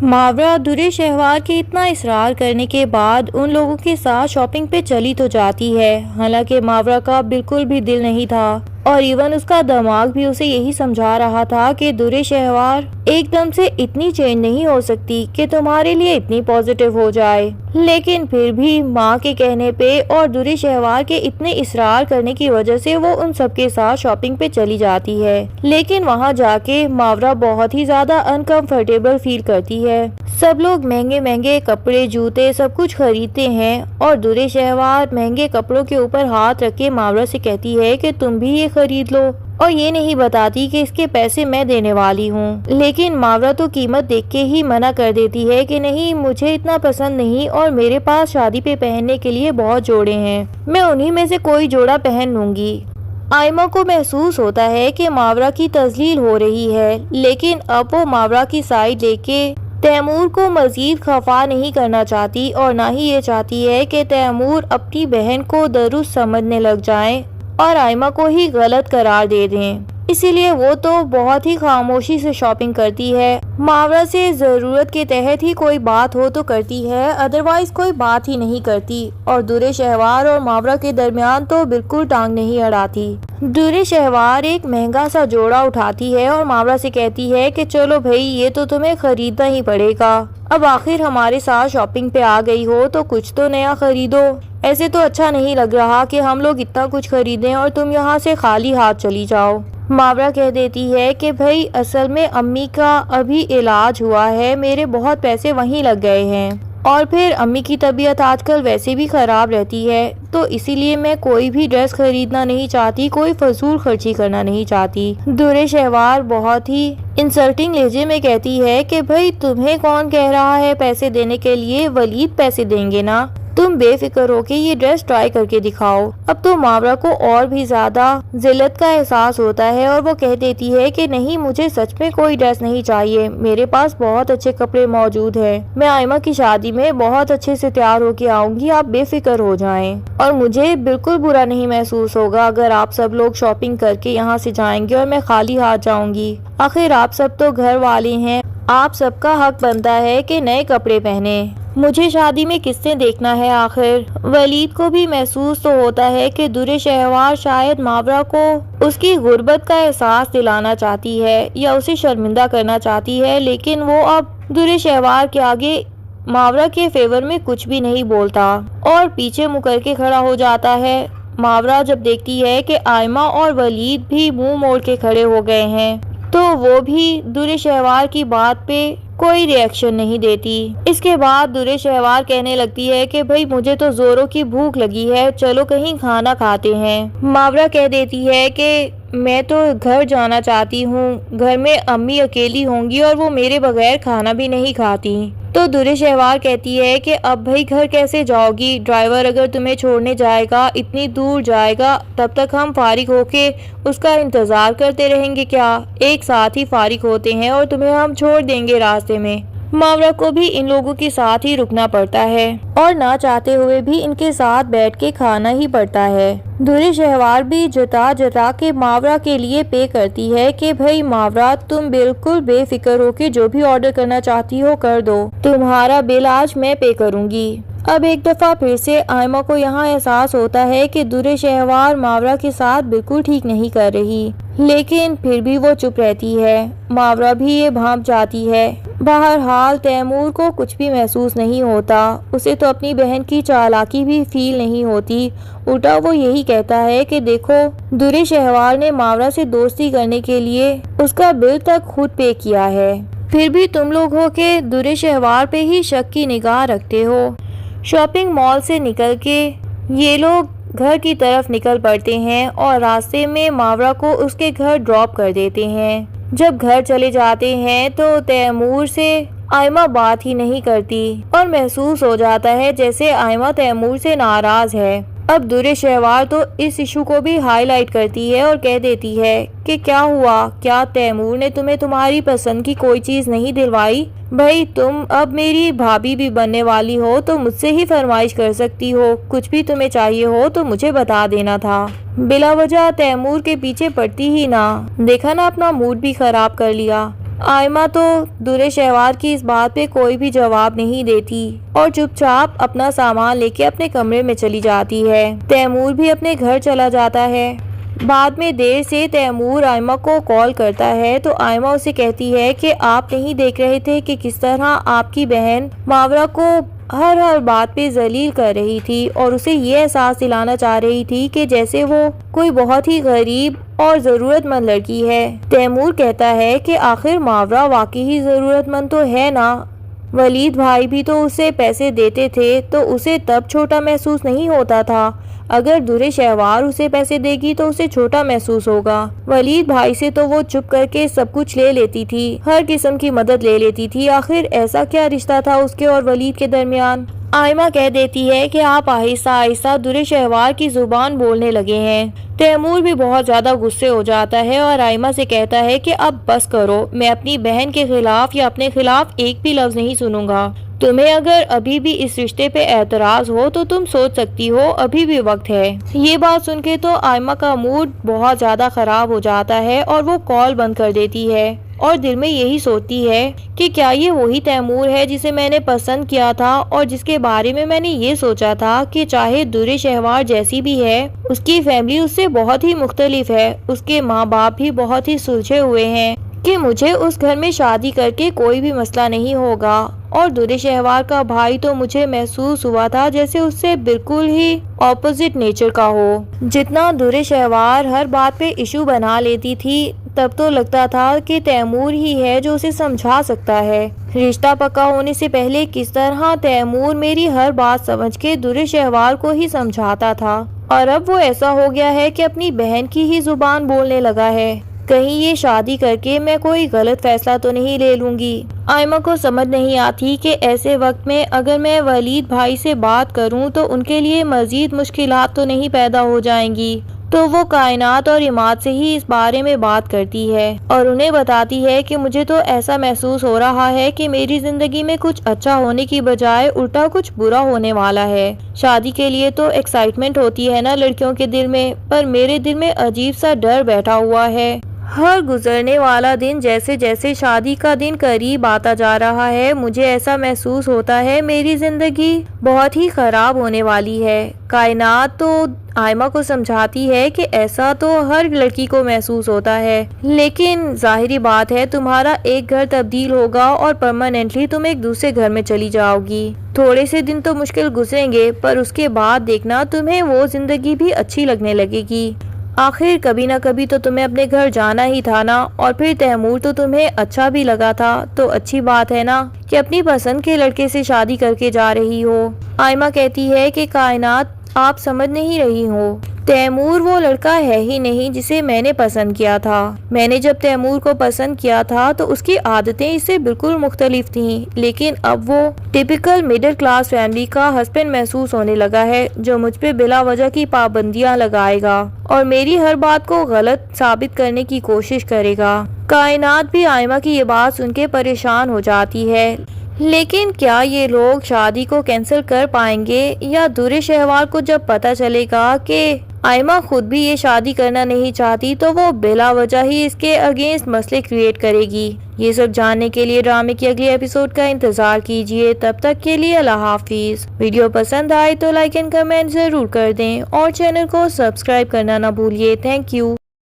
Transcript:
ماورا درِ شہوار کے اتنا اصرار کرنے کے بعد ان لوگوں کے ساتھ شاپنگ پہ چلی تو جاتی ہے، حالانکہ ماورا کا بالکل بھی دل نہیں تھا اور ایون اس کا دماغ بھی اسے یہی سمجھا رہا تھا کہ درِ شہوار ایک دم سے اتنی چینج نہیں ہو سکتی کہ تمہارے لیے اتنی پازیٹیو ہو جائے۔ لیکن پھر بھی ماں کے کہنے پہ اور درِ شہوار کے اتنے اصرار کرنے کی وجہ سے وہ ان سب کے ساتھ شاپنگ پہ چلی جاتی ہے، لیکن وہاں جا کے ماورا بہت ہی زیادہ انکمفرٹیبل فیل کرتی ہے۔ سب لوگ مہنگے مہنگے کپڑے، جوتے، سب کچھ خریدتے ہیں اور درِ شہوار مہنگے کپڑوں کے اوپر ہاتھ رکھ کے ماورا سے کہتی ہے کہ تم بھی یہ خرید لو، اور یہ نہیں بتاتی کہ اس کے پیسے میں دینے والی ہوں۔ لیکن ماورا تو قیمت دیکھ کے ہی منع کر دیتی ہے کہ نہیں، مجھے اتنا پسند نہیں اور میرے پاس شادی پہ پہننے کے لیے بہت جوڑے ہیں، میں انہی میں سے کوئی جوڑا پہن لوں گی۔ آئمہ کو محسوس ہوتا ہے کہ ماورا کی تذلیل ہو رہی ہے، لیکن اب وہ ماورا کی سائیڈ لے کے تیمور کو مزید خفا نہیں کرنا چاہتی اور نہ ہی یہ چاہتی ہے کہ تیمور اپنی بہن کو درست سمجھنے لگ جائیں اور آئمہ کو ہی غلط قرار دے دیں۔ اسی لیے وہ تو بہت ہی خاموشی سے شاپنگ کرتی ہے، ماورا سے ضرورت کے تحت ہی کوئی بات ہو تو کرتی ہے، ادروائز کوئی بات ہی نہیں کرتی، اور درِ شہوار اور ماورا کے درمیان تو بالکل ٹانگ نہیں اڑاتی۔ درِ شہوار ایک مہنگا سا جوڑا اٹھاتی ہے اور ماورا سے کہتی ہے کہ چلو بھائی، یہ تو تمہیں خریدنا ہی پڑے گا، اب آخر ہمارے ساتھ شاپنگ پہ آ گئی ہو تو کچھ تو نیا خریدو، ایسے تو اچھا نہیں لگ رہا کہ ہم لوگ اتنا کچھ خریدیں اور تم یہاں سے خالی ہاتھ چلی جاؤ۔ ماورا کہہ دیتی ہے کہ بھائی اصل میں امی کا ابھی علاج ہوا ہے، میرے بہت پیسے وہیں لگ گئے ہیں، اور پھر امی کی طبیعت آج کل ویسے بھی خراب رہتی ہے، تو اسی لیے میں کوئی بھی ڈریس خریدنا نہیں چاہتی، کوئی فضول خرچی کرنا نہیں چاہتی۔ درِ شہوار بہت ہی انسلٹنگ لہجے میں کہتی ہے کہ بھائی تمہیں کون کہہ رہا ہے پیسے دینے کے لیے، ولید پیسے دیں گے نا، تم بے فکر ہو کے یہ ڈریس ٹرائی کر کے دکھاؤ۔ اب تو ماورا کو اور بھی زیادہ ذلت کا احساس ہوتا ہے اور وہ کہہ دیتی ہے کہ نہیں، مجھے سچ میں کوئی ڈریس نہیں چاہیے، میرے پاس بہت اچھے کپڑے موجود ہیں، میں آئمہ کی شادی میں بہت اچھے سے تیار ہو کے آؤں گی، آپ بے فکر ہو جائیں، اور مجھے بالکل برا نہیں محسوس ہوگا اگر آپ سب لوگ شاپنگ کر کے یہاں سے جائیں گے اور میں خالی ہاتھ جاؤں گی، آخر آپ سب تو گھر والے ہیں، آپ سب کا حق بنتا ہے کہ نئے کپڑے پہنے، مجھے شادی میں کس نے دیکھنا ہے آخر۔ ولید کو بھی محسوس تو ہوتا ہے کہ درِ شہوار شاید ماورا کو اس کی غربت کا احساس دلانا چاہتی ہے یا اسے شرمندہ کرنا چاہتی ہے، لیکن وہ اب درِ شہوار کے آگے ماورا کے فیور میں کچھ بھی نہیں بولتا اور پیچھے منہ کر کے کھڑا ہو جاتا ہے۔ ماورا جب دیکھتی ہے کہ آئمہ اور ولید بھی منہ موڑ کے کھڑے ہو گئے ہیں تو وہ بھی درِ شہوار کی بات پہ کوئی ری ایکشن نہیں دیتی۔ اس کے بعد درِ شہوار کہنے لگتی ہے کہ بھائی مجھے تو زوروں کی بھوک لگی ہے، چلو کہیں کھانا کھاتے ہیں۔ ماورا کہہ دیتی ہے کہ میں تو گھر جانا چاہتی ہوں، گھر میں امی اکیلی ہوں گی اور وہ میرے بغیر کھانا بھی نہیں کھاتی۔ تو درِ شہوار کہتی ہے کہ اب بھائی گھر کیسے جاؤ گی، ڈرائیور اگر تمہیں چھوڑنے جائے گا، اتنی دور جائے گا، تب تک ہم فارغ ہو کے اس کا انتظار کرتے رہیں گے کیا؟ ایک ساتھ ہی فارغ ہوتے ہیں اور تمہیں ہم چھوڑ دیں گے راستے میں۔ ماورا کو بھی ان لوگوں کے ساتھ ہی رکنا پڑتا ہے اور نہ چاہتے ہوئے بھی ان کے ساتھ بیٹھ کے کھانا ہی پڑتا ہے۔ درِ شہوار بھی جتا جتا کے ماورا کے لیے پے کرتی ہے کہ بھائی ماورا، تم بالکل بے فکر ہو کے جو بھی آرڈر کرنا چاہتی ہو کر دو، تمہارا بل آج میں پے کروں گی۔ اب ایک دفعہ پھر سے آئمہ کو یہاں احساس ہوتا ہے کہ درِ شہوار ماورا کے ساتھ بالکل ٹھیک نہیں کر رہی، لیکن پھر بھی وہ چپ رہتی ہے۔ ماورا بھی یہ بھانپ جاتی ہے۔ بہرحال تیمور کو کچھ بھی محسوس نہیں ہوتا، اسے تو اپنی بہن کی چالاکی بھی فیل نہیں ہوتی، الٹا وہ یہی کہتا ہے کہ دیکھو، درِ شہوار نے ماورا سے دوستی کرنے کے لیے اس کا بل تک خود پے کیا ہے، پھر بھی تم لوگ ہو کے درِ شہوار پہ ہی شک کی نگاہ رکھتے ہو۔ شاپنگ مال سے نکل کے یہ لوگ گھر کی طرف نکل پڑتے ہیں اور راستے میں ماورا کو اس کے گھر ڈراپ کر دیتے ہیں۔ جب گھر چلے جاتے ہیں تو تیمور سے آئمہ بات ہی نہیں کرتی اور محسوس ہو جاتا ہے جیسے آئمہ تیمور سے ناراض ہے۔ اب درِ شہوار تو اس ایشو کو بھی ہائی لائٹ کرتی ہے اور کہہ دیتی ہے کہ کیا ہوا، کیا تیمور نے تمہیں تمہاری پسند کی کوئی چیز نہیں دلوائی؟ بھائی تم اب میری بھابھی بھی بننے والی ہو تو مجھ سے ہی فرمائش کر سکتی ہو، کچھ بھی تمہیں چاہیے ہو تو مجھے بتا دینا تھا، بلا وجہ تیمور کے پیچھے پڑتی ہی نہ، دیکھا نا اپنا موڈ بھی خراب کر لیا۔ آئمہ تو درِ شہوار کی اس بات پہ کوئی بھی جواب نہیں دیتی اور چپ چاپ اپنا سامان لے کے اپنے کمرے میں چلی جاتی ہے۔ تیمور بھی اپنے گھر چلا جاتا ہے۔ بعد میں دیر سے تیمور آئمہ کو کال کرتا ہے تو آئمہ اسے کہتی ہے کہ آپ نہیں دیکھ رہے تھے کہ کس طرح آپ کی بہن ماورا کو ہر بات پہ ذلیل کر رہی تھی اور اسے یہ احساس دلانا چاہ رہی تھی کہ جیسے وہ کوئی بہت ہی غریب اور ضرورت مند لڑکی ہے۔ تیمور کہتا ہے کہ آخر ماورا واقعی ہی ضرورت مند تو ہے نا، ولید بھائی بھی تو اسے پیسے دیتے تھے تو اسے تب چھوٹا محسوس نہیں ہوتا تھا، اگر درِ شہوار اسے پیسے دے گی تو اسے چھوٹا محسوس ہوگا۔ ولید بھائی سے تو وہ چپ کر کے سب کچھ لے لیتی تھی، ہر قسم کی مدد لے لیتی تھی، آخر ایسا کیا رشتہ تھا اس کے اور ولید کے درمیان؟ آئمہ کہہ دیتی ہے کہ آپ آہستہ آہستہ درِ شہوار کی زبان بولنے لگے ہیں۔ تیمور بھی بہت زیادہ غصے ہو جاتا ہے اور آئمہ سے کہتا ہے کہ اب بس کرو، میں اپنی بہن کے خلاف یا اپنے خلاف ایک بھی لفظ نہیں سنوں گا۔ تمہیں اگر ابھی بھی اس رشتے پہ اعتراض ہو تو تم سوچ سکتی ہو، ابھی بھی وقت ہے۔ یہ بات سن کے تو آئمہ کا موڈ بہت زیادہ خراب ہو جاتا ہے اور وہ کال بند کر دیتی ہے اور دل میں یہی سوچتی ہے کہ کیا یہ وہی تیمور ہے جسے میں نے پسند کیا تھا اور جس کے بارے میں نے یہ سوچا تھا کہ چاہے درِ شہوار جیسی بھی ہے، اس کی فیملی اس سے بہت ہی مختلف ہے، اس کے ماں باپ بھی بہت ہی سلجھے ہوئے ہیں کہ مجھے اس گھر میں شادی کر کے کوئی بھی مسئلہ نہیں ہوگا، اور درِ شہوار کا بھائی تو مجھے محسوس ہوا تھا جیسے اس سے بالکل ہی اپوزٹ نیچر کا ہو۔ جتنا درِ شہوار ہر بات پہ ایشو بنا لیتی تھی، تب تو لگتا تھا کہ تیمور ہی ہے جو اسے سمجھا سکتا ہے۔ رشتہ پکا ہونے سے پہلے کس طرح تیمور میری ہر بات سمجھ کے درِ شہوار کو ہی سمجھاتا تھا، اور اب وہ ایسا ہو گیا ہے کہ اپنی بہن کی ہی زبان بولنے لگا ہے۔ کہیں یہ شادی کر کے میں کوئی غلط فیصلہ تو نہیں لے لوں گی؟ آئمہ کو سمجھ نہیں آتی کہ ایسے وقت میں اگر میں ولید بھائی سے بات کروں تو ان کے لیے مزید مشکلات تو نہیں پیدا ہو جائیں گی، تو وہ کائنات اور عماد سے ہی اس بارے میں بات کرتی ہے اور انہیں بتاتی ہے کہ مجھے تو ایسا محسوس ہو رہا ہے کہ میری زندگی میں کچھ اچھا ہونے کی بجائے الٹا کچھ برا ہونے والا ہے۔ شادی کے لیے تو ایکسائٹمنٹ ہوتی ہے نا لڑکیوں کے دل میں، پر میرے دل میں عجیب سا ڈر بیٹھا ہوا ہے۔ ہر گزرنے والا دن جیسے جیسے شادی کا دن قریب آتا جا رہا ہے، مجھے ایسا محسوس ہوتا ہے میری زندگی بہت ہی خراب ہونے والی ہے۔ کائنات تو آئمہ کو سمجھاتی ہے کہ ایسا تو ہر لڑکی کو محسوس ہوتا ہے، لیکن ظاہری بات ہے تمہارا ایک گھر تبدیل ہوگا اور پرماننٹلی تم ایک دوسرے گھر میں چلی جاؤ گی۔ تھوڑے سے دن تو مشکل گزریں گے، پر اس کے بعد دیکھنا تمہیں وہ زندگی بھی اچھی لگنے لگے گی۔ آخر کبھی نہ کبھی تو تمہیں اپنے گھر جانا ہی تھا نا، اور پھر تیمور تو تمہیں اچھا بھی لگا تھا، تو اچھی بات ہے نا کہ اپنی پسند کے لڑکے سے شادی کر کے جا رہی ہو۔ آئمہ کہتی ہے کہ کائنات آپ سمجھ نہیں رہی ہو، تیمور وہ لڑکا ہے ہی نہیں جسے میں نے پسند کیا تھا۔ میں نے جب تیمور کو پسند کیا تھا تو اس کی عادتیں اس سے بالکل مختلف تھیں، لیکن اب وہ ٹپیکل مڈل کلاس فیملی کا ہسبینڈ محسوس ہونے لگا ہے جو مجھ پہ بلا وجہ کی پابندیاں لگائے گا اور میری ہر بات کو غلط ثابت کرنے کی کوشش کرے گا۔ کائنات بھی آئمہ کی یہ بات سن کے پریشان ہو جاتی ہے، لیکن کیا یہ لوگ شادی کو کینسل کر پائیں گے، یا درِ شہوار کو جب پتہ چلے گا کہ آئمہ خود بھی یہ شادی کرنا نہیں چاہتی تو وہ بلا وجہ ہی اس کے اگینسٹ مسئلے کریٹ کرے گی؟ یہ سب جاننے کے لیے ڈرامے کی اگلی ایپیسوڈ کا انتظار کیجیے۔ تب تک کے لیے اللہ حافظ۔ ویڈیو پسند آئے تو لائک اینڈ کمنٹ ضرور کر دیں اور چینل کو سبسکرائب کرنا نہ بھولیے۔ Thank you.